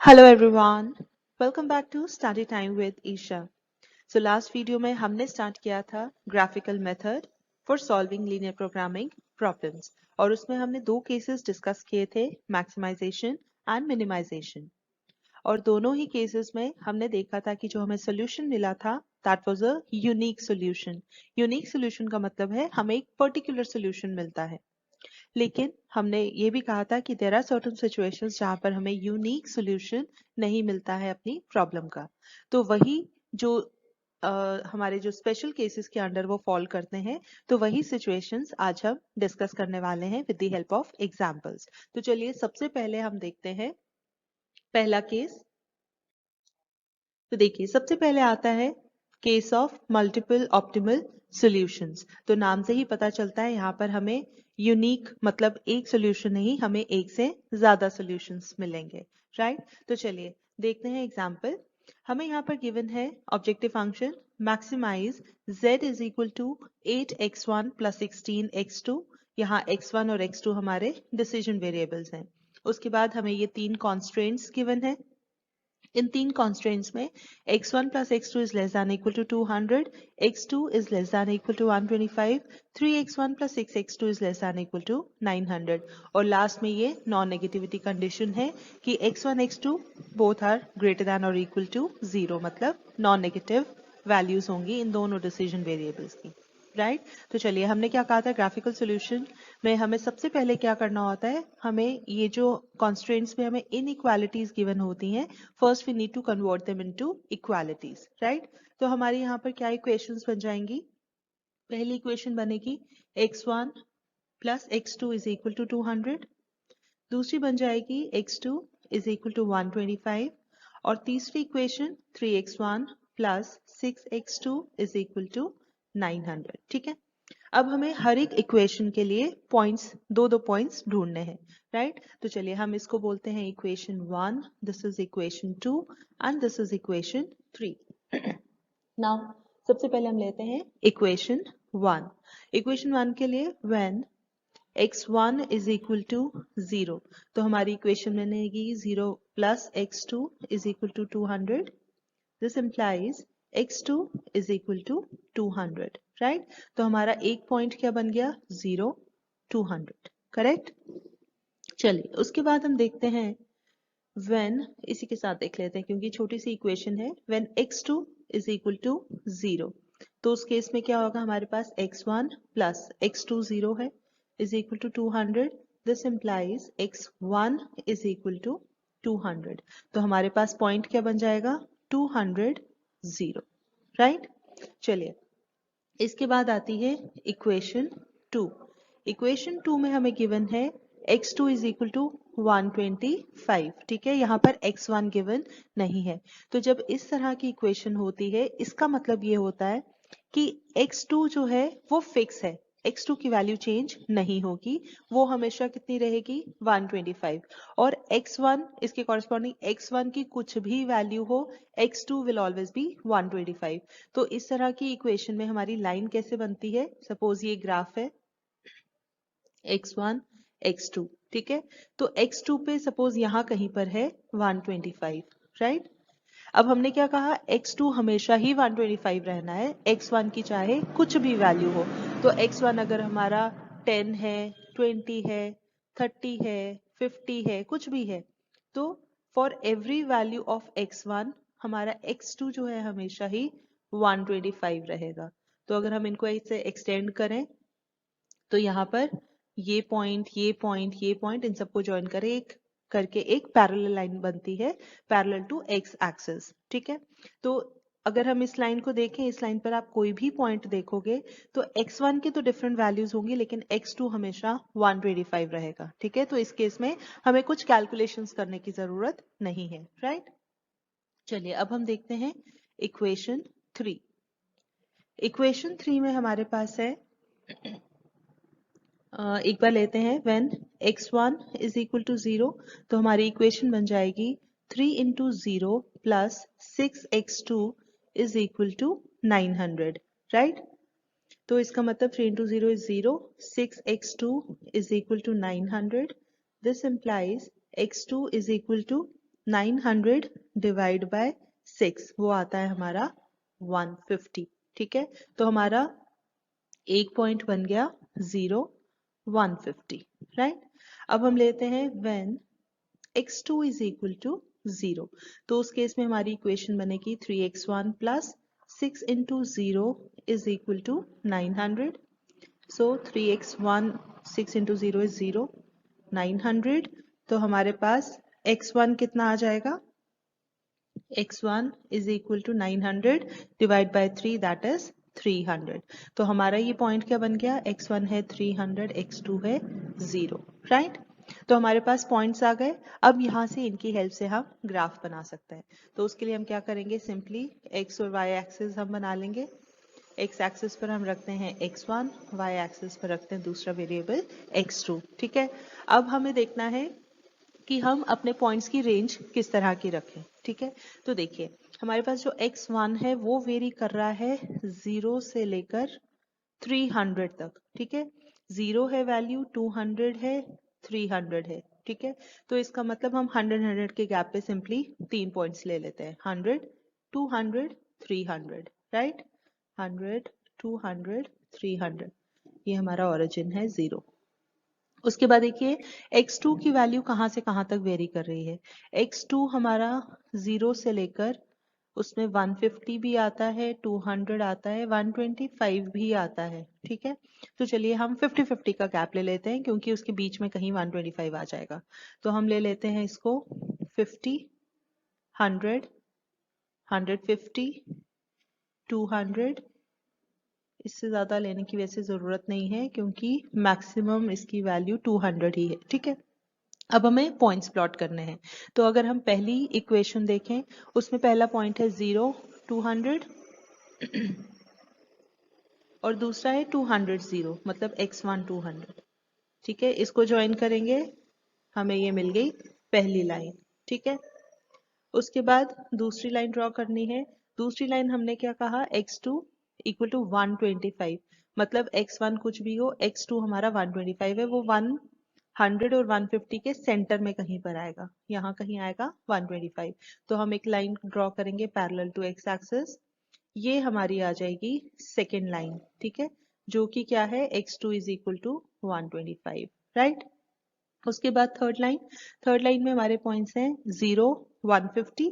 Hello everyone, welcome back to Study Time with Isha. So last video में हमने start किया था graphical method for solving linear programming problems और उसमें हमने दो cases discuss किए थे maximization and minimization और दोनों ही cases में हमने देखा था कि जो हमें solution मिला था that was a unique solution. Unique solution का मतलब है हमें एक particular solution मिलता है लेकिन हमने ये भी कहा था कि देयर आर सर्टेन सिचुएशंस जहां पर हमें यूनिक सॉल्यूशन नहीं मिलता है अपनी प्रॉब्लम का तो वही जो हमारे जो स्पेशल केसेस के अंडर वो फॉल करते हैं तो वही सिचुएशंस आज हम डिस्कस करने वाले हैं with the help of examples. तो चलिए सबसे पहले हम देखते हैं पहला केस। तो देखिए सबसे पहले आता है case of multiple optimal solutions. तो नाम से ही पता चलता है यहाँ पर हमें यूनिक मतलब एक सॉल्यूशन नहीं हमें एक से ज्यादा सॉल्यूशंस मिलेंगे, राइट। तो चलिए देखते हैं एग्जांपल। हमें यहाँ पर गिवन है objective function maximise z is equal to 8x1 plus 16x2। यहाँ x1 और x2 हमारे डिसीजन वेरिएबल्स हैं। उसके बाद हमें ये तीन कॉन्स्ट्रेंट्स गिवन है। इन तीन कॉन्स्ट्रेंट्स में x1 plus x2 is less than equal to 200, x2 is less than equal to 125, 3x1 plus 6x2 is less than equal to 900 और लास्ट में ये नॉन नेगेटिविटी कंडीशन है कि x1 x2 both are greater than or equal to 0 मतलब non negative values होंगी इन दोनों decision variables की, right. तो चलिए हमने क्या कहा था ग्राफिकल सॉल्यूशन में हमें सबसे पहले क्या करना होता है, हमें ये जो कॉन्स्ट्रेंट्स में हमें इनइक्वालिटीज गिवन होती हैं first we need to convert them into equalities, right. तो हमारे यहाँ पर क्या इक्वेशंस बन जाएंगी। पहली इक्वेशन बनेगी x1 plus x2 is equal to 200, दूसरी बन जाएगी x2 इज इक्वल टू 125 और तीसरी equation 3x1 plus 6x2 is equal to 900, ठीक है। अब हमें हर एक इक्वेशन के लिए पॉइंट्स दो दो पॉइंट्स ढूंढने हैं, राइट। तो चलिए हम इसको बोलते हैं equation 1, this is equation 2 and this is equation 3। Now सबसे पहले हम लेते हैं इक्वेशन 1। इक्वेशन 1 के लिए when x1 is equal to 0 तो हमारी इक्वेशन बनेगी 0 plus x2 is equal to 200. This implies x2 is equal to 200, right? तो हमारा एक पॉइंट क्या बन गया 0 200, करेक्ट। चलिए उसके बाद हम देखते हैं when, इसी के साथ देख लेते हैं क्योंकि छोटी सी इक्वेशन है। when x2 is equal to 0 तो उस केस में क्या होगा, हमारे पास x1 plus x2 0 है is equal to 200. This implies x1 is equal to 200 तो हमारे पास पॉइंट क्या बन जाएगा 200 0, राइट। चलिए इसके बाद आती है इक्वेशन 2। इक्वेशन 2 में हमें गिवन है x2 is equal to 125, ठीक है। यहाँ पर x1 गिवन नहीं है तो जब इस तरह की इक्वेशन होती है इसका मतलब ये होता है कि x2 जो है वो फिक्स है, x2 की वैल्यू चेंज नहीं होगी, वो हमेशा कितनी रहेगी 125 और x1 इसके कॉरेस्पॉन्डिंग x1 की कुछ भी वैल्यू हो x2 विल ऑलवेज बी 125। तो इस तरह की इक्वेशन में हमारी लाइन कैसे बनती है, सपोज ये ग्राफ है x1 x2, ठीक है। तो x2 पे सपोज यहाँ कहीं पर है 125, राइट। अब हमने क्या कहा x2 हमेशा ही 125 रहना है, x1 की चाहे कुछ भी वैल्यू हो। तो x1 अगर हमारा 10 है 20 है 30 है 50 है कुछ भी है तो for every value of x1 हमारा x2 जो है हमेशा ही 125 रहेगा। तो अगर हम इनको ऐसे एक्सटेंड करें तो यहाँ पर ये पॉइंट ये पॉइंट ये पॉइंट इन सबको ज्वाइन करें एक करके एक पैरेलल लाइन बनती है पैरेलल टू एक्स एक्सिस, ठीक है। तो अगर हम इस लाइन को देखें, इस लाइन पर आप कोई भी पॉइंट देखोगे तो x1 के तो डिफरेंट वैल्यूज होंगी लेकिन x2 हमेशा 125 रहेगा, ठीक है। तो इस केस में हमें कुछ कैलकुलेशंस करने की जरूरत नहीं है, राइट। चलिए अब हम देखते हैं इक्वेशन 3। इक्वेशन 3 में हमारे पास है एक बार लेते हैं when x1 is equal to 0 तो हमारी इक्वेशन बन जाएगी 3 into 0 plus 6x2 is equal to 900, right. तो इसका मतलब 3 into 0 is 0, 6x2 is equal to 900. This implies x2 is equal to 900 divide by 6 वो आता है हमारा 150। ठीक है, तो हमारा एक पॉइंट बन गया 0 150। राइट, अब हम लेते हैं when x2 is equal to 0, तो उस केस में हमारी इक्वेशन बनेगी 3x1 plus 6 into 0 is equal to 900। So 3x1 6 into 0 is 0 900। तो हमारे पास x1 कितना आ जाएगा, x1 is equal to 900 divide by 3 that is 300। तो हमारा ये पॉइंट क्या बन गया, x1 है 300, x2 है 0। राइट, तो हमारे पास पॉइंट्स आ गए। अब यहाँ से इनकी हेल्प से हम ग्राफ बना सकते हैं। तो उसके लिए हम क्या करेंगे, सिंपली x और y एक्सिस हम बना लेंगे। x एक्सिस पर हम रखते हैं x1, y एक्सिस पर रखते हैं दूसरा वेरिएबल x2। ठीक है, अब हमें देखना है कि हम अपने पॉइंट्स की रेंज किस तरह की रखें। ठीक है, तो देखिए हमारे पास जो x1 है वो वेरी कर रहा है 0 से लेकर 300 तक। ठीक है, 0 है वैल्यू, 200 है, 300 है। ठीक है, तो इसका मतलब हम 100 के गैप पे सिंपली 3 पॉइंट्स ले लेते हैं, 100 200 300। राइट, 100 200 300, ये हमारा ओरिजिन है 0। उसके बाद देखिए x2 की वैल्यू कहाँ से कहाँ तक वेरी कर रही है। x2 हमारा 0 से लेकर उसमें 150 भी आता है, 200 आता है, 125 भी आता है। ठीक है, तो चलिए हम 50-50 का गैप ले लेते हैं क्योंकि उसके बीच में कहीं 125 आ जाएगा। तो हम ले लेते हैं इसको 50 100 150 200। इससे ज्यादा लेने की वैसे जरूरत नहीं है क्योंकि मैक्सिमम इसकी वैल्यू 200 ही है। ठीक है, अब हमें पॉइंट्स प्लॉट करने हैं। तो अगर हम पहली इक्वेशन देखें उसमें पहला पॉइंट है 0 200 और दूसरा है 200 0, मतलब x1 200। ठीक है, इसको ज्वाइन करेंगे, हमें ये मिल गई पहली लाइन। ठीक है, उसके बाद दूसरी लाइन ड्रॉ करनी है। दूसरी लाइन हमने क्या कहा, x2 इक्वल टू 125, मतलब x1 कुछ भी हो, x2 हमारा 125 है, वो 100 और 150 के सेंटर में कहीं पर आएगा, यहाँ कहीं आएगा 125। तो हम एक लाइन ड्रॉ करेंगे पैरेलल टू x एक्सिस, ये हमारी आ जाएगी सेकेंड लाइन। ठीक है, जो कि क्या है, x2 is equal to 125। Right, उसके बाद थर्ड लाइन में हमारे पॉइंट्स हैं 0 150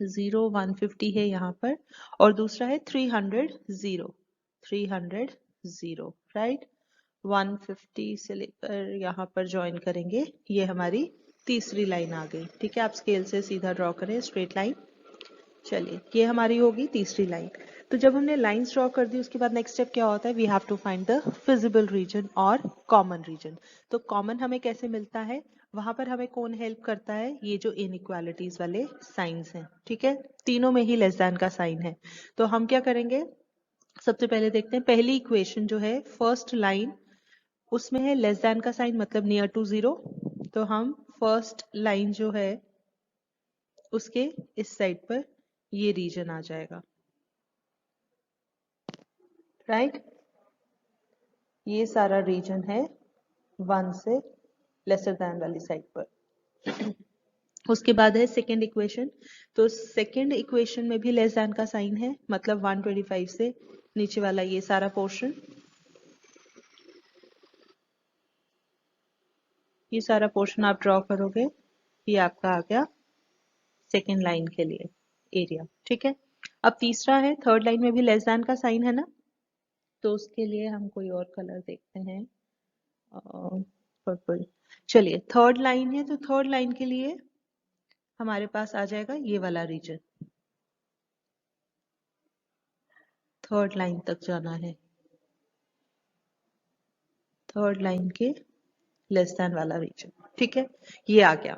0 150 है यहाँ पर, और दूसरा है 300 0 300 0। राइट, 150 से लेकर यहाँ पर ज्वाइन करेंगे, ये हमारी तीसरी लाइन आ गई। ठीक है, आप स्केल से सीधा ड्रॉ करें स्ट्रेट लाइन। चलिए, ये हमारी होगी तीसरी लाइन। तो जब हमने लाइंस ड्रॉ कर दी उसके बाद नेक्स्ट स्टेप क्या होता है, we have to find the feasible region और कॉमन रीजन। तो कॉमन हमें कैसे मिलता है, वहां पर हमें कौन हेल्प करता है, ये जो इनइक्वालिटीज वाले साइंस हैं। ठीक है, तीनों में ही लेस देन का साइन है। तो हम क्या करेंगे, सबसे पहले देखते हैं पहली इक्वेशन जो है फर्स्ट लाइन, उसमें है लेस देन का साइन, मतलब नियर टू 0। तो हम फर्स्ट लाइन जो है उसके इस साइड पर ये रीजन आ जाएगा। राइट, ये सारा रीजन है 1 से लेसर देन वाली साइड पर। उसके बाद है सेकेंड इक्वेशन, तो सेकेंड इक्वेशन में भी लेस देन का साइन है, मतलब 125 से नीचे वाला ये सारा पोर्शन, ये सारा पोर्शन आप ड्रॉ करोगे, ये आपका आ गया सेकेंड लाइन के लिए एरिया। ठीक है, अब तीसरा है, थर्ड लाइन में भी लेस देन का साइन है ना, तो उसके लिए हम कोई और कलर देखते हैं, पर्पल। चलिए, थर्ड लाइन है, तो थर्ड लाइन के लिए हमारे पास आ जाएगा ये वाला रीजन, थर्ड लाइन तक जाना है, थर्ड लाइन के लेस देन वाला रीजन। ठीक है, ये आ गया।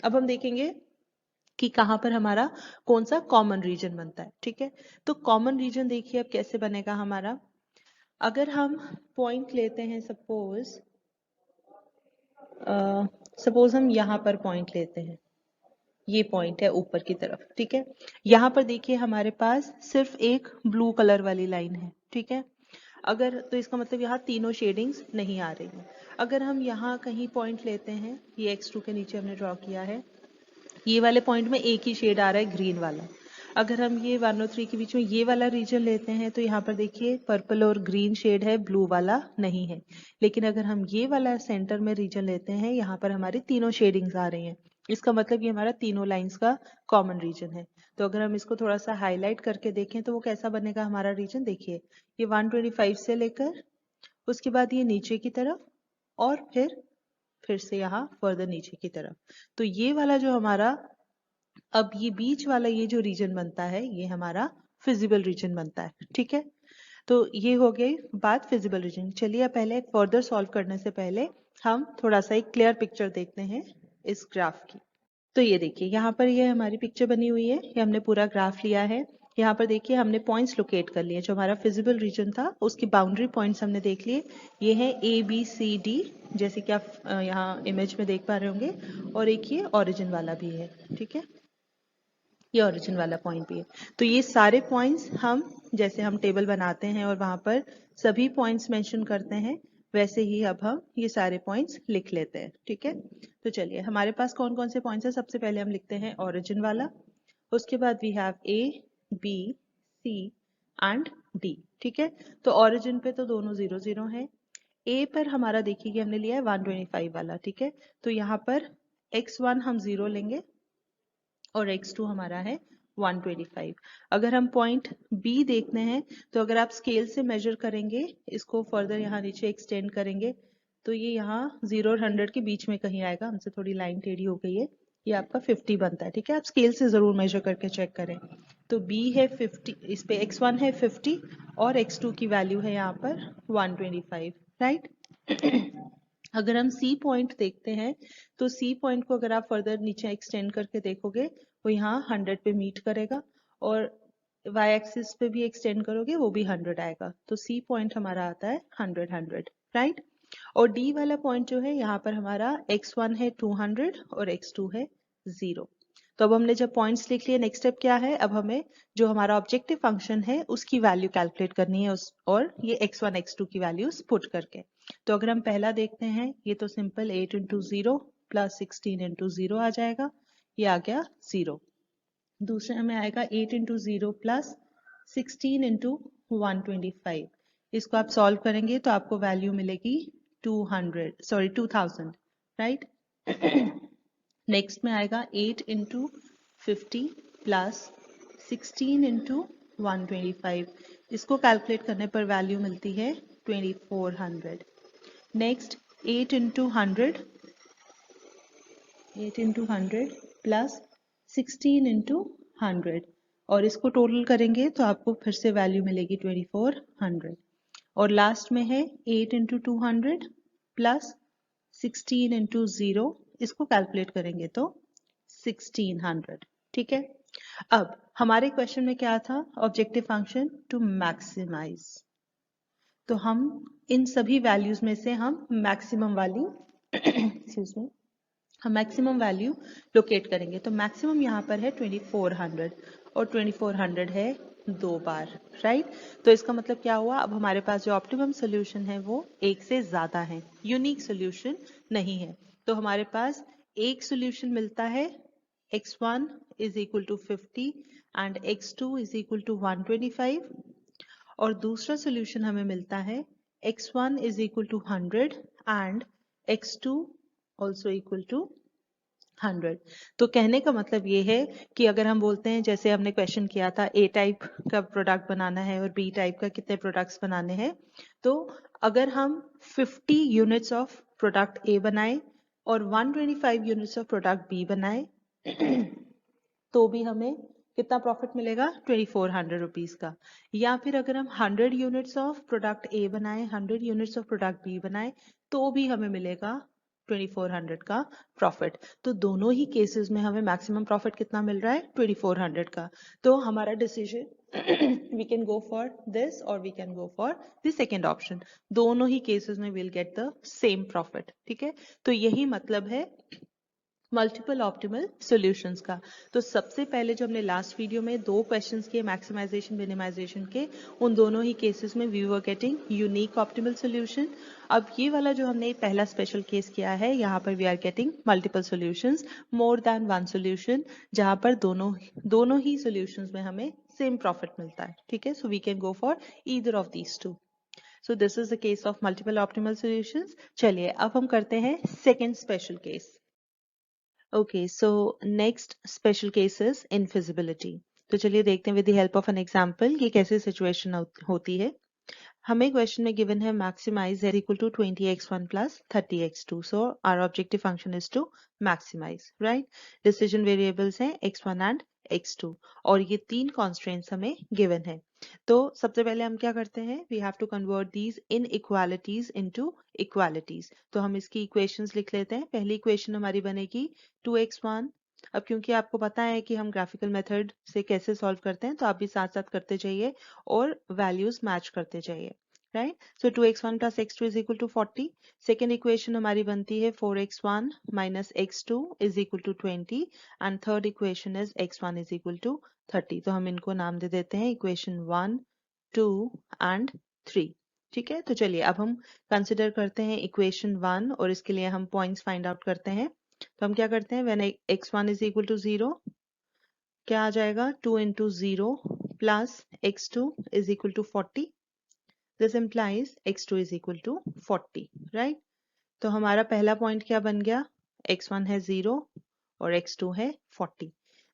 अब हम देखेंगे कि कहां पर हमारा कौन सा कॉमन रीजन बनता है। ठीक है, तो कॉमन रीजन देखिए अब कैसे बनेगा हमारा, अगर हम पॉइंट लेते हैं, सपोज हम यहाँ पर पॉइंट लेते हैं, ये पॉइंट है ऊपर की तरफ। ठीक है, यहाँ पर देखिए हमारे पास सिर्फ एक ब्लू कलर वाली लाइन है। ठीक है, अगर तो इसका मतलब यहाँ तीनों शेडिंग्स नहीं आ रही हैं। अगर हम यहाँ कहीं पॉइंट लेते हैं, ये x2 के नीचे हमने ड्रॉ किया है, ये वाले पॉइंट में एक ही शेड आ रहा है ग्रीन वाला। अगर हम ये 1 और 3 के बीच में ये वाला रीजन लेते हैं तो यहाँ पर देखिए पर्पल और ग्रीन शेड है, ब्लू वाला नहीं है। लेकिन अगर हम ये वाला सेंटर में रीजन लेते हैं, यहाँ पर हमारी तीनों शेडिंग्स आ रही हैं। इसका मतलब ये हमारा तीनों लाइंस का कॉमन रीजन है। तो अगर हम इसको थोड़ा सा हाईलाइट करके देखें तो वो कैसा बनेगा हमारा रीजन, देखिए ये 125 से लेकर उसके बाद ये नीचे की तरफ और फिर से यहाँ फर्दर नीचे की तरफ। तो ये वाला जो हमारा अब ये बीच वाला ये जो रीजन बनता है ये हमारा फिजिबल रीजन बनता है। ठीक है, तो ये हो गई बात फिजिबल रीजन। चलिए पहले फर्दर सॉल्व करने से पहले हम थोड़ा सा एक क्लियर पिक्चर देखते हैं इस ग्राफ की। तो ये देखिए यहाँ पर ये हमारी पिक्चर बनी हुई है, ये हमने पूरा ग्राफ लिया है। यहाँ पर देखिए हमने पॉइंट्स लोकेट कर लिए, जो हमारा फिजिबल रीजन था उसकी बाउंड्री पॉइंट्स हमने देख लिए। ये है ABCD, जैसे कि आप यहाँ इमेज में देख पा रहे होंगे, और एक ये ओरिजिन वाला भी है। ठीक है, ये ओरिजिन वाला पॉइंट भी है। तो ये सारे पॉइंट्स हम जैसे हम टेबल बनाते हैं और वहां पर सभी पॉइंट्स मेंशन करते हैं, वैसे ही अब हम ये सारे पॉइंट्स लिख लेते हैं। ठीक है, तो चलिए हमारे पास कौन कौन से पॉइंट्स हैं। सबसे पहले हम लिखते हैं ओरिजिन वाला, उसके बाद we have A, B, C and D। ठीक है, तो ओरिजिन पे तो दोनों 0 0 है। A पर हमारा देखिए कि हमने लिया है 125 वाला। ठीक है, तो यहाँ पर x1 हम 0 लेंगे और x2 हमारा है 125। अगर हम पॉइंट B देखते हैं तो अगर आप स्केल से मेजर करेंगे, इसको फर्दर यहाँ नीचे एक्सटेंड करेंगे, तो ये यहाँ 0 और 100 के बीच में कहीं आएगा। हमसे थोड़ी लाइन टेढ़ी हो गई है, ये आपका 50 बनता है। ठीक है, आप स्केल से जरूर मेजर करके चेक करें। तो B है 50, इस पे x1 है 50 और x2 की वैल्यू है यहाँ पर 125, राइट। अगर हम सी पॉइंट देखते हैं तो सी पॉइंट को अगर आप फर्दर नीचे एक्सटेंड करके देखोगे, वो यहाँ 100 पे मीट करेगा, और y एक्सिस पे भी एक्सटेंड करोगे वो भी 100 आएगा। तो सी पॉइंट हमारा आता है 100 100, राइट। और डी वाला पॉइंट जो है यहाँ पर हमारा x1 है 200 और x2 है 0। तो अब हमने जब पॉइंट्स लिख लिए, नेक्स्ट स्टेप क्या है, अब हमें जो हमारा ऑब्जेक्टिव फंक्शन है उसकी वैल्यू कैलकुलेट करनी है और ये x1 x2 की वैल्यूज पुट करके। तो अगर हम पहला देखते हैं, ये तो सिंपल 8 इंटू 0 प्लस 16 इंटू 0 आ जाएगा, ये आ गया 0। दूसरे में आएगा 8 इंटू 0 प्लस 16 इंटू 125। इसको आप सॉल्व करेंगे तो आपको वैल्यू मिलेगी 2000, राइट। नेक्स्ट में आएगा 8 इंटू 50 प्लस 16 इंटू 125। इसको कैलकुलेट करने पर वैल्यू मिलती है 2400। नेक्स्ट 8 इंटू 100 प्लस 16 इंटू 100, और इसको टोटल करेंगे तो आपको फिर से वैल्यू मिलेगी 2400। और लास्ट में है 8 इंटू 200 प्लस 16 इंटू 0, इसको कैलकुलेट करेंगे तो 1600। ठीक है, अब हमारे क्वेश्चन में क्या था, ऑब्जेक्टिव फंक्शन टू मैक्सिमाइज। तो हम इन सभी वैल्यूज में से हम मैक्सिमम वाली एक्सक्यूज मी हम मैक्सिमम वैल्यू लोकेट करेंगे। तो मैक्सिमम यहाँ पर है 2400 और 2400 है 2 बार, राइट। तो इसका मतलब क्या हुआ, अब हमारे पास जो ऑप्टिमम सोल्यूशन है वो एक से ज्यादा है, यूनिक सोल्यूशन नहीं है। तो हमारे पास एक सोल्यूशन मिलता है, x1 is equal to 50 and x2 is equal to 125, और दूसरा सोल्यूशन हमें मिलता है x1 is equal to 100 and x2 also equal to 100। तो कहने का मतलब ये है कि अगर हम बोलते हैं, जैसे हमने क्वेश्चन किया था ए टाइप का प्रोडक्ट बनाना है और बी टाइप का कितने प्रोडक्ट्स बनाने हैं, तो अगर हम 50 यूनिट्स ऑफ प्रोडक्ट ए बनाए और 125 यूनिट्स ऑफ प्रोडक्ट बी बनाए तो भी हमें कितना प्रॉफिट मिलेगा, 2400 रुपीज का। या फिर अगर हम 100 यूनिट्स ऑफ प्रोडक्ट ए बनाए, 100 यूनिट्स ऑफ प्रोडक्ट बी बनाए, तो भी हमें मिलेगा 2400 का प्रॉफिट। तो दोनों ही केसेस में हमें मैक्सिमम प्रॉफिट कितना मिल रहा है, 2400 का। तो हमारा decision we can go for this और we can go for the second option. दोनों ही केसेस में will get the same profit. ठीक है, तो यही मतलब है मल्टीपल ऑप्टिमल सॉल्यूशंस का। तो सबसे पहले जो हमने लास्ट वीडियो में दो क्वेश्चंस किए मैक्सिमाइजेशन मिनिमाइजेशन के, उन दोनों ही केसेस में we were getting unique optimal solution. अब ये वाला जो हमने पहला स्पेशल केस किया है, यहाँ पर we are getting multiple solutions, more than one solution, जहाँ पर दोनों ही सॉल्यूशंस में हमें सेम प्रॉफिट मिलता है। ठीक है, so we can go for either of these two. So this is the case of multiple optimal solutions. चलिए अब हम करते हैं second special case. Okay, so next special case is infeasibility. तो चलिए देखते हैं with the help of an example ये कैसे situation होती है। हमें क्वेश्चन में गिवन है maximize z equal to 20x1 plus 30x2. So our objective function is to maximize, right? Decision variables हैं x1 and x2 और ये तीन constraints हमें गिवन है। तो सबसे पहले हम क्या करते हैं, we have to convert these inequalities into equalities. तो हम इसकी equations लिख लेते हैं। पहली equation हमारी बनेगी 2x1। अब क्योंकि आपको पता है कि हम ग्राफिकल मेथड से कैसे सॉल्व करते हैं, तो आप भी साथ साथ करते जाइए और वैल्यूज मैच करते जाइए, right? So 2x1 plus x2 is equal to 40। Second equation हमारी बनती है 4x1 minus x2 is equal to 20 and third equation is x1 is equal to 30। तो हम इनको नाम दे देते हैं इक्वेशन 1, 2 एंड 3। ठीक है, तो चलिए अब हम कंसिडर करते हैं इक्वेशन 1 और इसके लिए हम पॉइंट्स फाइंड आउट करते हैं। तो हम क्या करते हैं, when x1 is equal to 0 क्या आ जाएगा, 2 into 0 plus x2 is equal to 40। This implies x2 is equal to 40, right? तो हमारा पहला पॉइंट क्या बन गया, x1 है 0 और x2 है 40।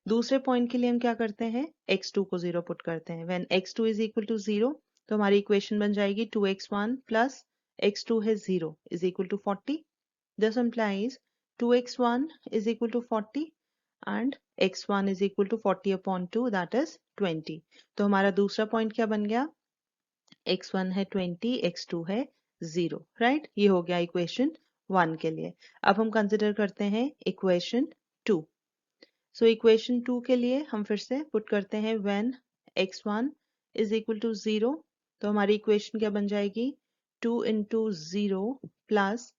दूसरे पॉइंट के लिए हम क्या करते हैं, x2 को 0 पुट करते हैं। When x2 is equal to 0 तो हमारी इक्वेशन बन जाएगी 2x1 plus x2 है 0 is equal to 40। This implies 2x1 is equal to 40 and x1 is equal to 40 upon 2 that is 20। तो हमारा दूसरा पॉइंट क्या बन गया, x1 है 20, x2 है 0, राइट? ये हो गया इक्वेशन 1 के लिए। अब हम कंसिडर करते हैं इक्वेशन 2। सो इक्वेशन 2 के लिए हम फिर से पुट करते हैं when x1 is equal to 0। तो हमारी इक्वेशन क्या बन जाएगी, 2 into 0 प्लस,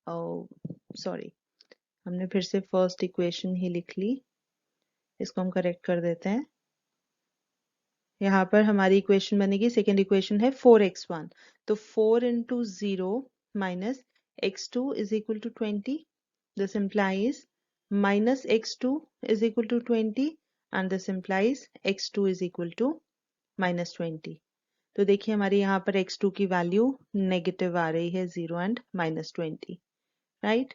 सॉरी हमने फिर से फर्स्ट इक्वेशन ही लिख ली, इसको हम करेक्ट कर देते हैं। यहाँ पर हमारी इक्वेशन बनेगी, सेकेंड इक्वेशन है 4x1। तो 4 into 0 minus x2 is equal to 20। This implies minus x2 is equal to 20 and this implies x2 is equal to minus 20। तो देखिए हमारी यहाँ पर x2 की वैल्यू नेगेटिव आ रही है, 0 एंड -20, राइट?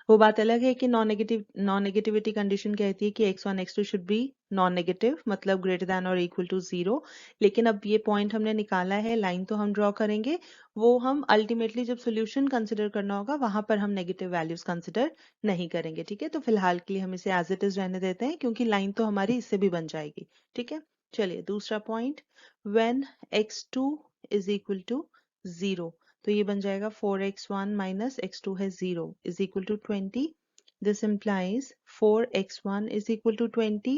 वो बात अलग है कि नॉन नेगेटिविटी कंडीशन कहती है कि x1 x2 should be non negative, मतलब ग्रेटर देन और इक्वल टू 0। लेकिन अब ये पॉइंट हमने निकाला है, लाइन तो हम ड्रॉ करेंगे, वो हम अल्टीमेटली जब सोल्यूशन कंसिडर करना होगा वहां पर हम नेगेटिव वैल्यूज कंसिडर नहीं करेंगे। ठीक है, तो फिलहाल के लिए हम इसे एज इट इज रहने देते हैं क्योंकि लाइन तो हमारी इससे भी बन जाएगी। ठीक है, चलिए दूसरा point, when x2 is equal to 0 तो ये बन जाएगा 4x1 minus x2 है 0 is equal to 20। This implies 4x1 is equal to 20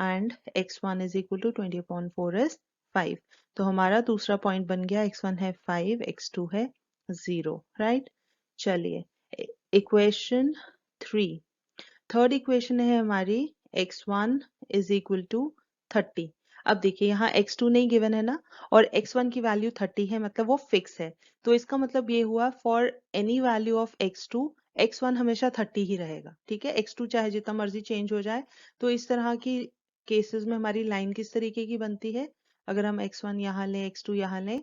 and x1 is equal to 20 upon 4 is 5। तो हमारा दूसरा पॉइंट बन गया, x1 है 5, x2 है 0, राइट? चलिए इक्वेशन 3, थर्ड इक्वेशन है हमारी x1 is equal to 30। अब देखिए यहाँ x2 नहीं गिवन है ना, और x1 की वैल्यू 30 है, मतलब वो फिक्स है। तो इसका मतलब ये हुआ for any value of x2 x1 हमेशा 30 ही रहेगा। ठीक है, x2 चाहे जितना मर्जी चेंज हो जाए। तो इस तरह की केसेस में हमारी लाइन किस तरीके की बनती है, अगर हम x1 यहाँ लें x2 यहाँ लें,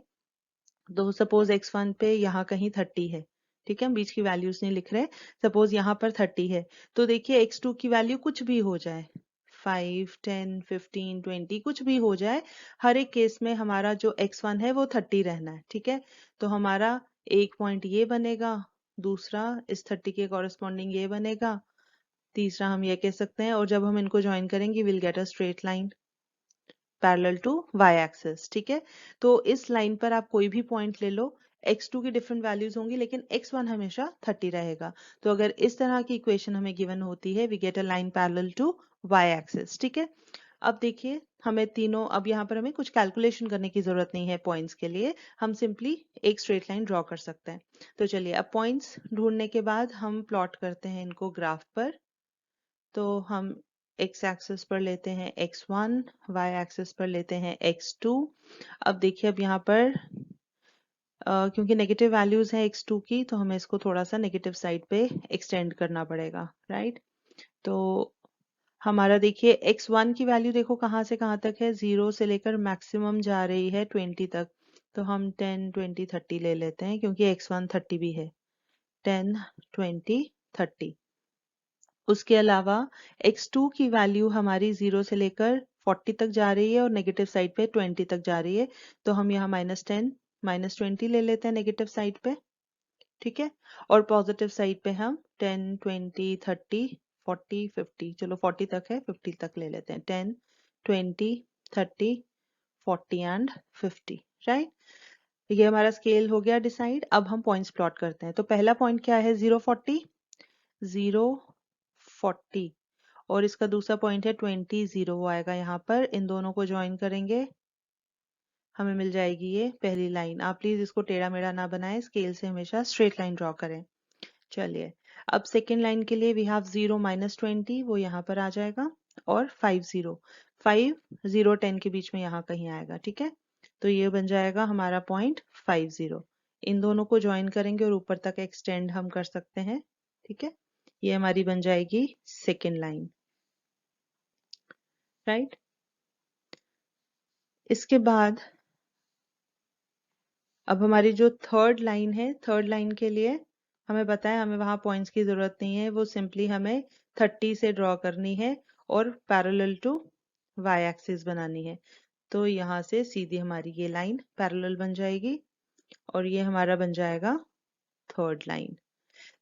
तो सपोज x1 पे यहाँ कहीं 30 है। ठीक है, हम बीच की वैल्यूज नहीं लिख रहे, सपोज यहाँ पर 30 है। तो देखिए x2 की वैल्यू कुछ भी हो जाए, 5, 10, 15, 20 कुछ भी हो जाए, हर एक केस में हमारा जो x1 है वो 30 रहना है। ठीक है, तो हमारा एक पॉइंट ये बनेगा, दूसरा इस 30 के कॉरेस्पॉन्डिंग ये बनेगा, तीसरा हम ये कह सकते हैं, और जब हम इनको ज्वाइन करेंगे will get a straight line parallel to Y axis. ठीक है, तो इस लाइन पर आप कोई भी पॉइंट ले लो, x2 की डिफरेंट वैल्यूज होंगी लेकिन x1 हमेशा 30 रहेगा। तो अगर इस तरह की इक्वेशन हमें गिवन होती है, we get a line parallel to Y axis. ठीक है, अब देखिए हमें तीनों, अब यहाँ पर हमें कुछ कैलकुलेशन करने की जरूरत नहीं है पॉइंट्स के लिए, हम सिंपली एक स्ट्रेट लाइन ड्रॉ कर सकते हैं। तो चलिए अब पॉइंट्स ढूंढने के बाद हम प्लॉट करते हैं इनको ग्राफ पर। तो हम x एक्सिस पर लेते हैं x1, y एक्सिस पर लेते हैं x2। अब देखिए अब यहाँ पर क्योंकि नेगेटिव वैल्यूज है x2 की, तो हमें इसको थोड़ा सा नेगेटिव साइड पे एक्सटेंड करना पड़ेगा, राइट। तो हमारा देखिए x1 की वैल्यू देखो कहाँ से कहाँ तक है, 0 से लेकर मैक्सिमम जा रही है 20 तक। तो हम 10, 20, 30 ले लेते हैं क्योंकि x1 30 भी है। 10, 20, 30। उसके अलावा x2 की वैल्यू हमारी 0 से लेकर 40 तक जा रही है और नेगेटिव साइड पे 20 तक जा रही है। तो हम यहाँ -10, -20 ले लेते हैं नेगेटिव साइड पे, ठीक है। और पॉजिटिव साइड पे हम 10, 20, 30, 40, 50, चलो 40 तक है, 50 तक ले लेते हैं। 10, 20, 30, 40 एंड 50, राइट। ये हमारा स्केल हो गया डिसाइड। अब हम पॉइंट्स प्लॉट करते हैं। तो पहला पॉइंट क्या है, 0, 40, 0, 40। और इसका दूसरा पॉइंट है 20, 0 वो आएगा यहाँ पर। इन दोनों को ज्वाइन करेंगे, हमें मिल जाएगी ये पहली लाइन। आप प्लीज इसको टेढ़ा मेढ़ा ना बनाएं, स्केल से हमेशा स्ट्रेट लाइन ड्रॉ करें। चलिए अब सेकेंड लाइन के लिए वी हैव 0, -20, वो यहाँ पर आ जाएगा। और 5, 0, 5, 0, 10 के बीच में यहाँ कहीं आएगा, ठीक है। तो ये बन जाएगा हमारा पॉइंट 5, 0। इन दोनों को ज्वाइन करेंगे और ऊपर तक एक्सटेंड हम कर सकते हैं, ठीक है। ये हमारी बन जाएगी सेकेंड लाइन, राइट। इसके बाद अब हमारी जो थर्ड लाइन है, थर्ड लाइन के लिए हमें बताया हमें वहां पॉइंट्स की जरूरत नहीं है, वो सिंपली हमें 30 से ड्रॉ करनी है और पैरेलल टू वाई एक्सिस बनानी है। तो यहाँ से सीधी हमारी ये लाइन पैरेलल बन जाएगी और ये हमारा बन जाएगा थर्ड लाइन।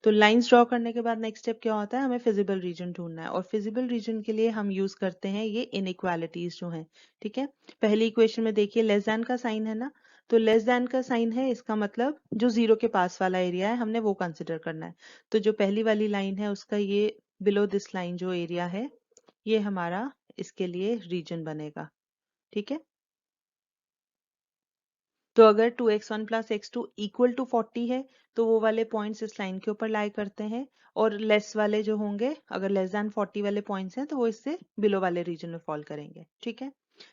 तो लाइंस ड्रॉ करने के बाद नेक्स्ट स्टेप क्या होता है, हमें फिजिबल रीजन ढूंढना है। और फिजिबल रीजन के लिए हम यूज करते हैं ये इनइक्वालिटीज जो हैं, ठीक है। पहली इक्वेशन में देखिए लेस देन का साइन है ना, तो लेस देन का साइन है, इसका मतलब जो 0 के पास वाला एरिया है हमने वो कंसिडर करना है। तो जो पहली वाली लाइन है उसका ये बिलो दिस लाइन जो एरिया है, ये हमारा इसके लिए रीजन बनेगा, ठीक है। तो अगर 2x1 + x2 = 40 है तो वो वाले पॉइंट्स इस लाइन के ऊपर लाई करते हैं, और लेस वाले जो होंगे, अगर लेस देन 40 वाले पॉइंट्स हैं तो वो इससे बिलो वाले रीजन में फॉल करेंगे, ठीक है।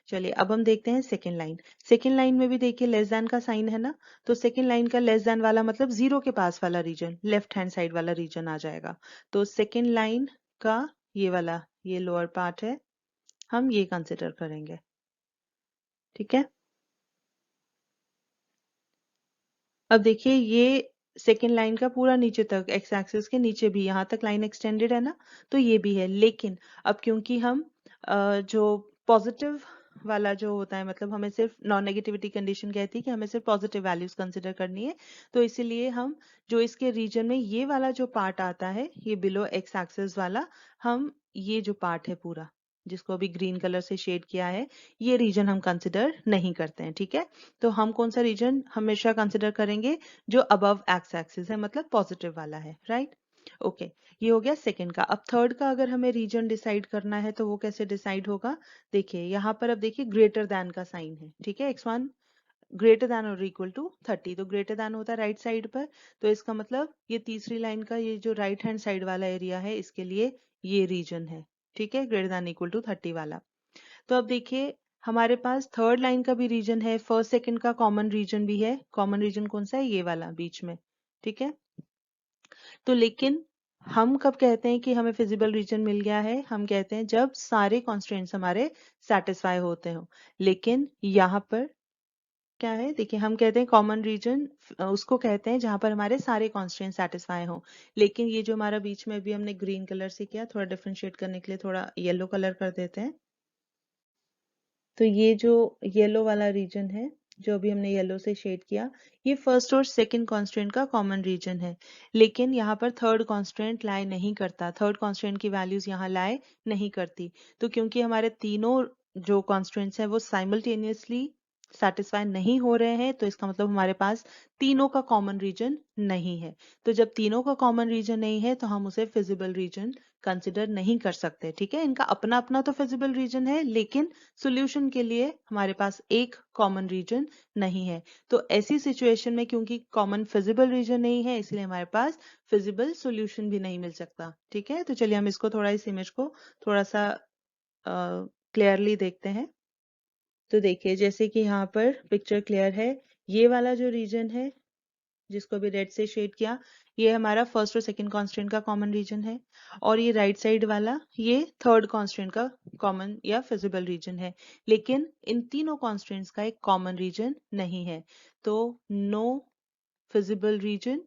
चलिए अब हम देखते हैं सेकेंड लाइन। सेकेंड लाइन में भी देखिए लेस देन का साइन है ना, तो सेकेंड लाइन का लेस देन वाला मतलब 0 के पास वाला रीजन, लेफ्ट हैंड साइड वाला रीजन आ जाएगा। तो सेकेंड लाइन का ये वाला, ये लोअर पार्ट है, हम ये कंसिडर करेंगे, ठीक है। अब देखिए ये सेकेंड लाइन का पूरा नीचे तक, एक्स एक्सिस के नीचे भी यहाँ तक लाइन एक्सटेंडेड है ना, तो ये भी है। लेकिन अब क्योंकि हम जो पॉजिटिव वाला जो होता है, मतलब हमें सिर्फ नॉन नेगेटिविटी कंडीशन कहती है कि हमें सिर्फ पॉजिटिव वैल्यूज कंसिडर करनी है, तो इसीलिए हम जो इसके रीजन में ये वाला जो पार्ट आता है, ये बिलो एक्स एक्सिस वाला, हम ये जो पार्ट है पूरा, जिसको अभी ग्रीन कलर से शेड किया है, ये रीजन हम कंसिडर नहीं करते हैं, ठीक है। तो हम कौन सा रीजन हमेशा कंसिडर करेंगे, जो अबव एक्स एक्सिस है, मतलब पॉजिटिव वाला है, राइट। ओके, ये हो गया सेकंड का। अब थर्ड का अगर हमें रीजन डिसाइड करना है तो वो कैसे डिसाइड होगा, देखिए यहाँ पर अब देखिए ग्रेटर देन का साइन है, ठीक है। x1 ग्रेटर देन और इक्वल टू 30, तो ग्रेटर देन होता है राइट साइड पर, तो इसका मतलब ये तीसरी लाइन का ये जो राइट हैंड साइड वाला एरिया है, इसके लिए ये रीजन है, ठीक है, ग्रेटर देन इक्वल टू 30 वाला। तो अब देखिए हमारे पास थर्ड लाइन का भी रीजन है, फर्स्ट सेकंड का कॉमन रीजन भी है। कॉमन रीजन कौन सा है, ये वाला बीच में, ठीक है। तो लेकिन हम कब कहते हैं कि हमें फिजिबल रीजन मिल गया है, हम कहते हैं जब सारे कॉन्स्ट्रेंट्स हमारे सेटिस्फाई होते हो। लेकिन यहाँ पर क्या है, देखिए हम कहते हैं कॉमन रीजन उसको कहते हैं जहां पर हमारे सारे कॉन्स्ट्रेंट सेटिस्फाई हो। लेकिन ये जो हमारा बीच में भी हमने ग्रीन कलर से किया, थोड़ा डिफरेंशिएट करने के लिए थोड़ा येलो कलर कर देते हैं। तो ये जो येलो वाला रीजन है, जो अभी हमने येलो से शेड किया, ये फर्स्ट और सेकंड कांस्टेंट का कॉमन रीजन है। लेकिन यहाँ पर थर्ड कांस्टेंट लाई नहीं करता, थर्ड कांस्टेंट की वैल्यूज यहाँ लाई नहीं करती। तो क्योंकि हमारे तीनों जो कांस्टेंट्स हैं वो साइमल्टेनियसली सेटिस्फाई नहीं हो रहे हैं तो इसका मतलब हमारे पास तीनों का कॉमन रीजन नहीं है। तो जब तीनों का कॉमन रीजन नहीं है तो हम उसे फिजिबल रीजन कंसिडर नहीं कर सकते। ठीक है, इनका अपना अपना तो फिजिबल रीजन है लेकिन सॉल्यूशन के लिए हमारे पास एक कॉमन रीजन नहीं है। तो ऐसी सिचुएशन में क्योंकि कॉमन फिजिबल रीजन नहीं है इसलिए हमारे पास फिजिबल सॉल्यूशन भी नहीं मिल सकता। ठीक है, तो चलिए हम इसको थोड़ा, इस इमेज को थोड़ा सा क्लियरली देखते हैं। तो देखिए जैसे कि यहाँ पर पिक्चर क्लियर है, ये वाला जो रीजन है जिसको अभी रेड से शेड किया, ये हमारा फर्स्ट और सेकंड कांस्टेंट का कॉमन रीजन है। और ये राइट साइड वाला ये थर्ड कांस्टेंट का कॉमन या फिजिबल रीजन है। लेकिन इन तीनों कांस्टेंट्स का एक कॉमन रीजन नहीं है। तो नो फिजिबल रीजन,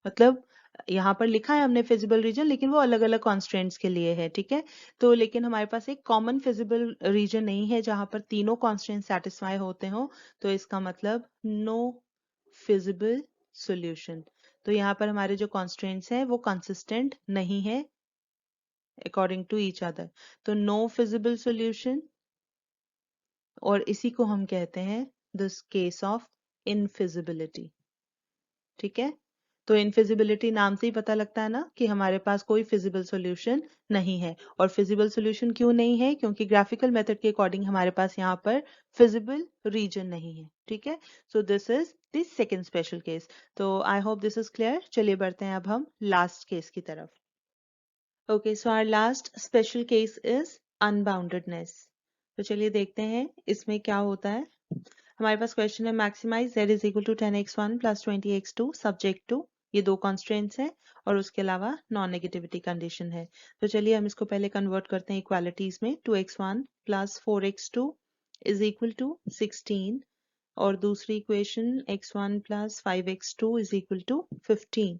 मतलब यहाँ पर लिखा है हमने फिजिबल रीजन लेकिन वो अलग अलग कॉन्स्टेंट्स के लिए है। ठीक है, तो लेकिन हमारे पास एक कॉमन फिजिबल रीजन नहीं है जहां पर तीनों कॉन्स्टेंट्स सेटिस्फाई होते हो। तो इसका मतलब नो फिजिबल सॉल्यूशन। तो यहाँ पर हमारे जो कॉन्स्टेंट्स हैं वो कंसिस्टेंट नहीं है अकॉर्डिंग टू ईच अदर। तो नो फिजिबल सॉल्यूशन, और इसी को हम कहते हैं दिस केस ऑफ इनफिजिबिलिटी। ठीक है, तो इनफिजिबिलिटी नाम से ही पता लगता है ना कि हमारे पास कोई फिजिबल सॉल्यूशन नहीं है। और फिजिबल सॉल्यूशन क्यों नहीं है? क्योंकि ग्राफिकल मेथड के अकॉर्डिंग हमारे पास यहाँ पर फिजिबल रीजन नहीं है। ठीक है, so this is the second special case. तो I hope this is clear. चलिए बढ़ते हैं अब हम लास्ट केस की तरफ। Okay, so our last special case is unboundedness. तो चलिए देखते हैं इसमें क्या होता है। हमारे पास क्वेश्चन है maximize z is equal to 10x1 plus 20x2 subject to, ये दो कॉन्स्टेंट्स हैं और उसके अलावा नॉन नेगेटिविटी कंडीशन है। तो चलिए हम इसको पहले कन्वर्ट करते हैं इक्वालिटीज में। 2x1 plus 4x2 is equal to 16, और दूसरी equation x1 plus 5x2 is equal to 15,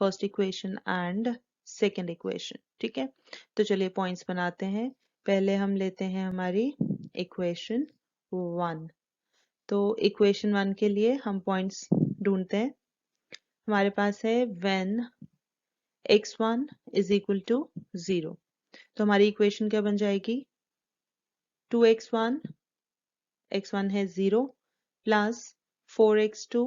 first equation and second equation. ठीक है, तो चलिए पॉइंट्स बनाते हैं। पहले हम लेते हैं हमारी इक्वेशन 1। तो इक्वेशन 1 के लिए हम पॉइंट्स ढूंढते हैं। हमारे पास है when x1 is equal to 0। तो हमारी इक्वेशन क्या बन जाएगी? 2x1, x1 है 0, plus 4x2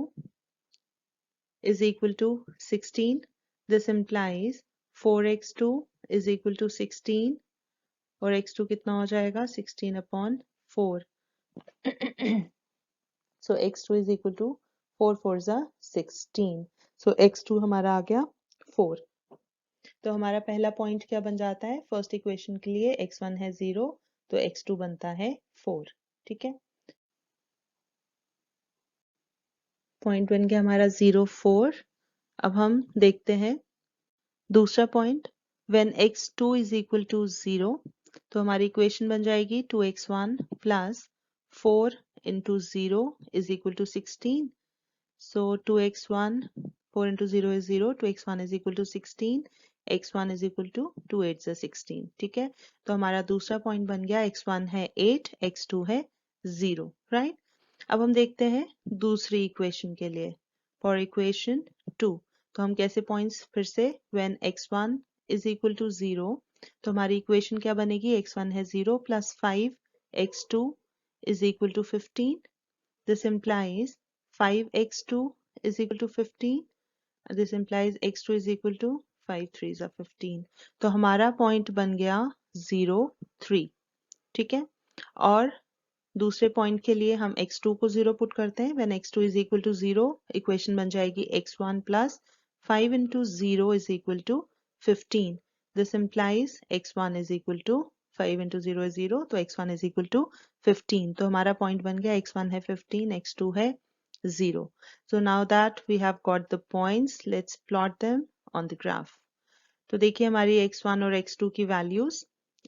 is equal to 16. This implies 4x2 is equal to 16, और x2 कितना हो जाएगा? 16 upon 4. So x2 is equal to 4 4s are 16. So x2 हमारा आ गया 4। तो हमारा पहला पॉइंट क्या बन जाता है? फर्स्ट इक्वेशन के लिए x1 है 0 तो x2 बनता है 4। ठीक है, पॉइंट बन गया हमारा 0 4। अब हम देखते हैं दूसरा point, when x2 is equal to 0। तो हमारी इक्वेशन बन जाएगी 2x1 plus 4 into 0 is equal to 16। So 2x1, 4 into 0 is 0, 2x1 is equal to 16, x1 is equal to 2 8 16। ठीक है, तो हमारा दूसरा पॉइंट बन गया x1 है 8, x2 है 0। राइट, अब हम देखते हैं दूसरी इक्वेशन के लिए, फॉर इक्वेशन 2। तो हम कैसे पॉइंट्स, फिर से when x1 is equal to 0। तो हमारी इक्वेशन क्या बनेगी? x1 है 0 plus 5 x2 is equal to 15। This implies 5x2 is equal to 15. This implies x2 is equal to 5 3s are 15. तो हमारा पॉइंट बन गया 0 3। ठीक है, और दूसरे पॉइंट के लिए हम x2 को 0 पुट करते हैं। When x2 is equal to 0, equation बन जाएगी x1 plus 5 into 0 is equal to 15। This implies x1 is equal to 5 into 0 is 0, तो x1 इज इक्वल टू 15। तो हमारा पॉइंट बन गया x1 है 15, x2 है 0। So now that we have got the points, let's plot them on the graph. तो देखिए हमारी x1 और x2 की वैल्यूज,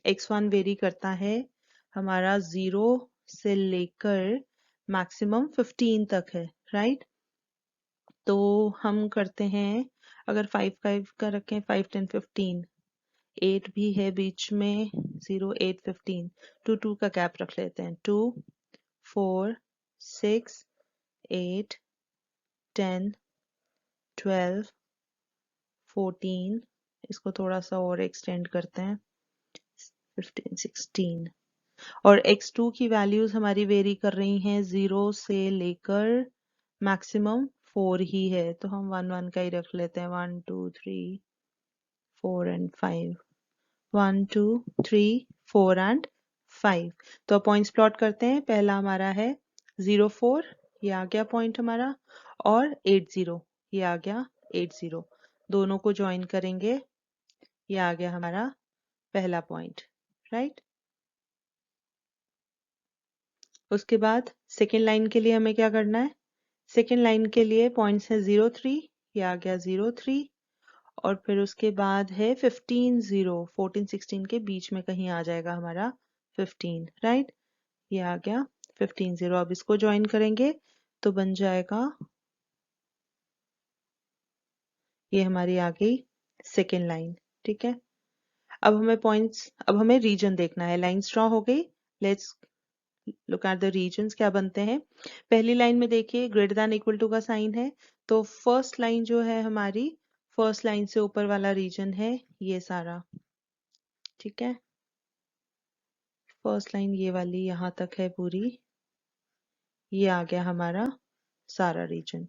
x1 वेरी करता है हमारा 0 से लेकर मैक्सिमम 15 तक है। राइट, तो हम करते हैं, अगर 5 5 का रखें, 5 10 15, 8 भी है बीच में, 0 8 15, 2 2 का गैप रख लेते हैं, 2 4 6 8 10 12 14, इसको थोड़ा सा और एक्सटेंड करते हैं, 15 16, और x2 की वैल्यूज हमारी वेरी कर रही हैं 0 से लेकर मैक्सिमम 4 ही है, तो हम 1 1 का ही रख लेते हैं। 1 2 3 4 एंड 5, 1 2 3 4 एंड 5। तो पॉइंट्स प्लॉट करते हैं। पहला हमारा है 0 4, ये आ गया पॉइंट हमारा, और 8 0, ये आ गया 8 0। दोनों को ज्वाइन करेंगे, ये आ गया हमारा पहला पॉइंट, राइट। उसके बाद सेकेंड लाइन के लिए हमें क्या करना है? सेकेंड लाइन के लिए पॉइंट्स है 0 3, ये आ गया 0 3, और फिर उसके बाद है 15 0, 14 16 के बीच में कहीं आ जाएगा हमारा 15, राइट। ये आ गया 15 0। अब इसको ज्वाइन करेंगे तो बन जाएगा, ये हमारी आ गई सेकेंड लाइन, ठीक है। अब हमें रीजन देखना है। लाइंस ड्रॉ हो गई, let's look at the regions. क्या बनते हैं? पहली लाइन में देखिए ग्रेटर देन इक्वल टू का साइन है, तो फर्स्ट लाइन जो है हमारी, फर्स्ट लाइन से ऊपर वाला रीजन है ये सारा, ठीक है। फर्स्ट लाइन ये वाली यहाँ तक है पूरी, ये आ गया हमारा सारा रीजन।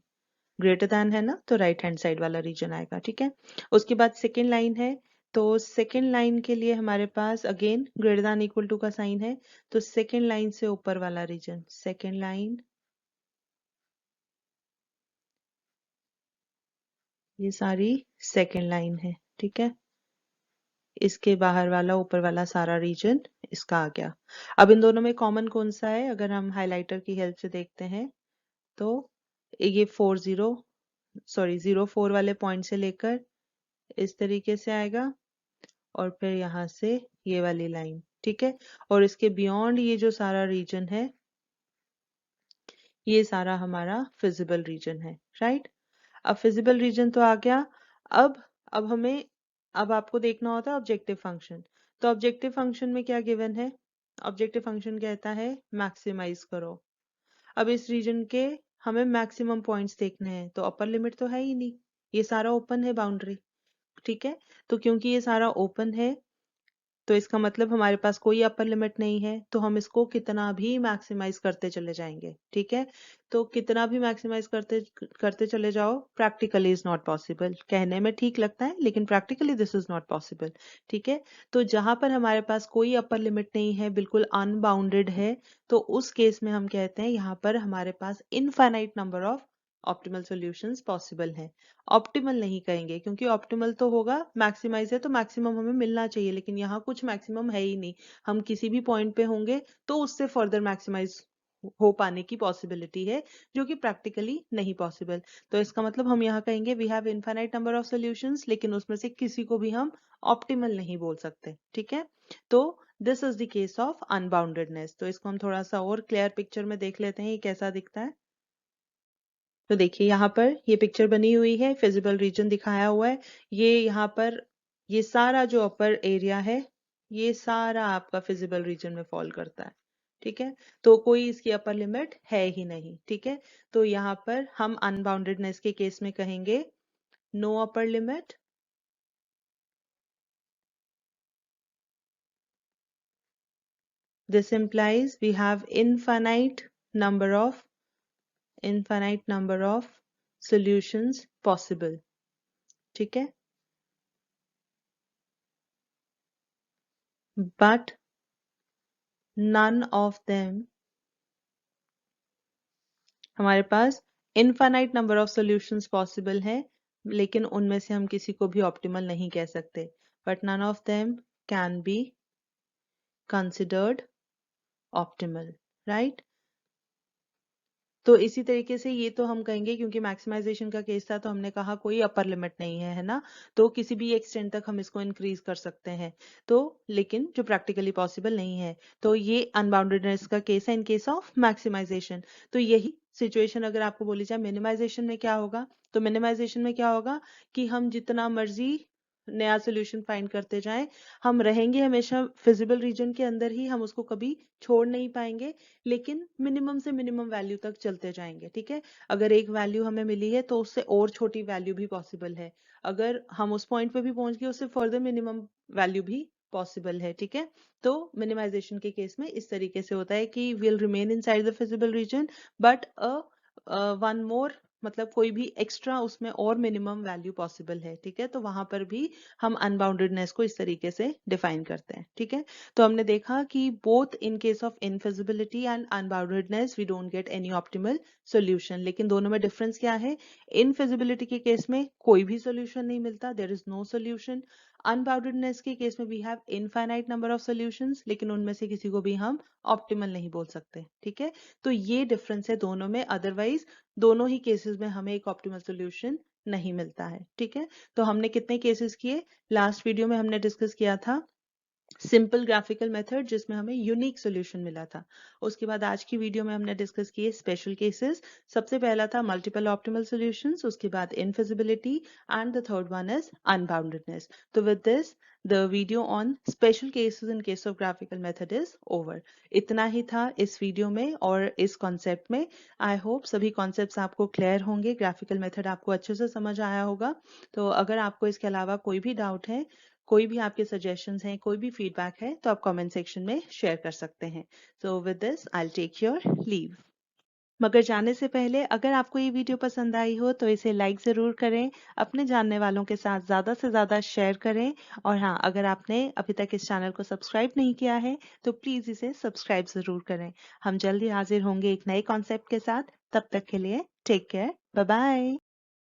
ग्रेटर देन है ना, तो राइट हैंड साइड वाला रीजन आएगा, ठीक है। उसके बाद सेकेंड लाइन है, तो सेकेंड लाइन के लिए हमारे पास again greater than equal to का साइन है, तो सेकेंड लाइन से ऊपर वाला रीजन, सेकेंड लाइन, ये सारी सेकेंड लाइन है, ठीक है। इसके बाहर वाला ऊपर वाला सारा रीजन इसका आ गया। अब इन दोनों में कॉमन कौन सा है? अगर हम हाइलाइटर की हेल्प से देखते हैं तो ये 0 4 वाले पॉइंट से लेकर इस तरीके से आएगा, और फिर यहाँ से ये वाली लाइन, ठीक है। और इसके बियॉन्ड ये जो सारा रीजन है, ये सारा हमारा फिजिबल रीजन है, राइट। अब फिजिबल रीजन तो आ गया। अब अब हमें अब आपको देखना होता है ऑब्जेक्टिव फंक्शन। तो ऑब्जेक्टिव फंक्शन में क्या गिवन है? ऑब्जेक्टिव फंक्शन कहता है मैक्सिमाइज करो। अब इस रीजन के हमें मैक्सिमम पॉइंट्स देखने हैं, तो अपर लिमिट तो है ही नहीं, ये सारा ओपन है बाउंड्री, ठीक है। तो क्योंकि ये सारा ओपन है, तो इसका मतलब हमारे पास कोई अपर लिमिट नहीं है, तो हम इसको कितना भी मैक्सिमाइज करते चले जाएंगे, ठीक है। तो कितना भी मैक्सिमाइज करते करते चले जाओ, प्रैक्टिकली इज नॉट पॉसिबल। कहने में ठीक लगता है लेकिन practically this is not possible, ठीक है। तो जहां पर हमारे पास कोई अपर लिमिट नहीं है, बिल्कुल अनबाउंडेड है, तो उस केस में हम कहते हैं यहाँ पर हमारे पास infinite number of optimal solutions possible हैं। ऑप्टिमल नहीं कहेंगे, क्योंकि ऑप्टिमल तो होगा, मैक्सिमाइज है तो मैक्सिमम हमें मिलना चाहिए, लेकिन यहाँ कुछ मैक्सिमम है ही नहीं। हम किसी भी पॉइंट पे होंगे तो उससे फर्दर मैक्सिमाइज हो पाने की पॉसिबिलिटी है, जो कि प्रैक्टिकली नहीं पॉसिबल। तो इसका मतलब हम यहाँ कहेंगे we have infinite number of solutions, लेकिन उसमें से किसी को भी हम ऑप्टिमल नहीं बोल सकते, ठीक है। तो this is the case of unboundedness. तो इसको हम थोड़ा सा और क्लियर पिक्चर में देख लेते हैं ये कैसा दिखता है। तो देखिए यहाँ पर ये पिक्चर बनी हुई है, फिजिबल रीजन दिखाया हुआ है। ये यहाँ पर ये सारा जो अपर एरिया है, ये सारा आपका फिजिबल रीजन में फॉल करता है, ठीक है। तो कोई इसकी अपर लिमिट है ही नहीं, ठीक है। तो यहाँ पर हम अनबाउंडेडनेस के केस में कहेंगे no upper limit, this implies we have infinite number of solutions possible, ठीक है। but none of them, हमारे पास infinite number of solutions possible है, लेकिन उनमें से हम किसी को भी ऑप्टिमल नहीं कह सकते। But none of them can be considered optimal, right. तो इसी तरीके से ये तो हम कहेंगे, क्योंकि मैक्सिमाइजेशन का केस था तो हमने कहा कोई अपर लिमिट नहीं है ना, तो किसी भी एक्सटेंट तक हम इसको इंक्रीज कर सकते हैं, तो लेकिन जो प्रैक्टिकली पॉसिबल नहीं है। तो ये अनबाउंडेडनेस का केस है इन केस ऑफ मैक्सिमाइजेशन। तो यही सिचुएशन अगर आपको बोली जाए मिनिमाइजेशन में क्या होगा, तो मिनिमाइजेशन में क्या होगा कि हम जितना मर्जी नया सोल्यूशन फाइंड करते जाएं, हम रहेंगे हमेशा फिजिबल रीजन के अंदर ही, हम उसको कभी छोड़ नहीं पाएंगे, लेकिन मिनिमम से मिनिमम वैल्यू तक चलते जाएंगे, ठीक है। अगर एक वैल्यू हमें मिली है तो उससे और छोटी वैल्यू भी पॉसिबल है, अगर हम उस पॉइंट पे भी पहुंच गए उससे फर्दर मिनिमम वैल्यू भी पॉसिबल है, ठीक है। तो मिनिमाइजेशन के केस में इस तरीके से होता है कि will remain inside the feasible reason but one more, मतलब कोई भी एक्स्ट्रा उसमें और मिनिमम वैल्यू पॉसिबल है, ठीक है। तो वहां पर भी हम अनबाउंडेडनेस को इस तरीके से डिफाइन करते हैं, ठीक है। तो हमने देखा कि both in case of infeasibility and unboundedness we don't get any optimal solution, लेकिन दोनों में डिफरेंस क्या है? इनफिजिबिलिटी के केस में कोई भी सॉल्यूशन नहीं मिलता, there is no solution. Unboundedness के केस में we have infinite number of solutions, लेकिन उनमें से किसी को भी हम ऑप्टिमल नहीं बोल सकते, ठीक है। तो ये डिफरेंस है दोनों में, अदरवाइज दोनों ही केसेस में हमें एक ऑप्टिमल सॉल्यूशन नहीं मिलता है, ठीक है। तो हमने कितने केसेस किए? लास्ट वीडियो में हमने डिस्कस किया था सिंपल ग्राफिकल मेथड जिसमें हमें यूनिक सॉल्यूशन मिला था। उसके बाद आज की वीडियो में हमने डिस्कस किए स्पेशल केसेस। सबसे पहला था मल्टीपल ऑप्टिमल सॉल्यूशंस, उसके बाद infeasibility and the third one is unboundedness. तो with this the video on special cases in case of graphical method is over. इतना ही था इस वीडियो में और इस कॉन्सेप्ट में। आई होप सभी कॉन्सेप्ट्स आपको क्लियर होंगे, ग्राफिकल मेथड आपको अच्छे से समझ आया होगा। तो अगर आपको इसके अलावा कोई भी डाउट है, कोई भी आपके सजेशंस हैं, कोई भी फीडबैक है, तो आप कमेंट सेक्शन में शेयर कर सकते हैं। So with this I will take your leave. मगर जाने से पहले अगर आपको ये वीडियो पसंद आई हो तो इसे लाइक ज़रूर करें, अपने जानने वालों के साथ ज़्यादा से ज़्यादा शेयर करें, और हाँ, अगर आपने अभी तक इस चैनल को सब्सक्राइब नहीं किया है तो प्लीज़ इसे सब्सक्राइब ज़रूर करें। हम जल्दी हाजिर होंगे एक नए कॉन्सेप्ट के साथ, तब तक के लिए टेक केयर, बाय बाय।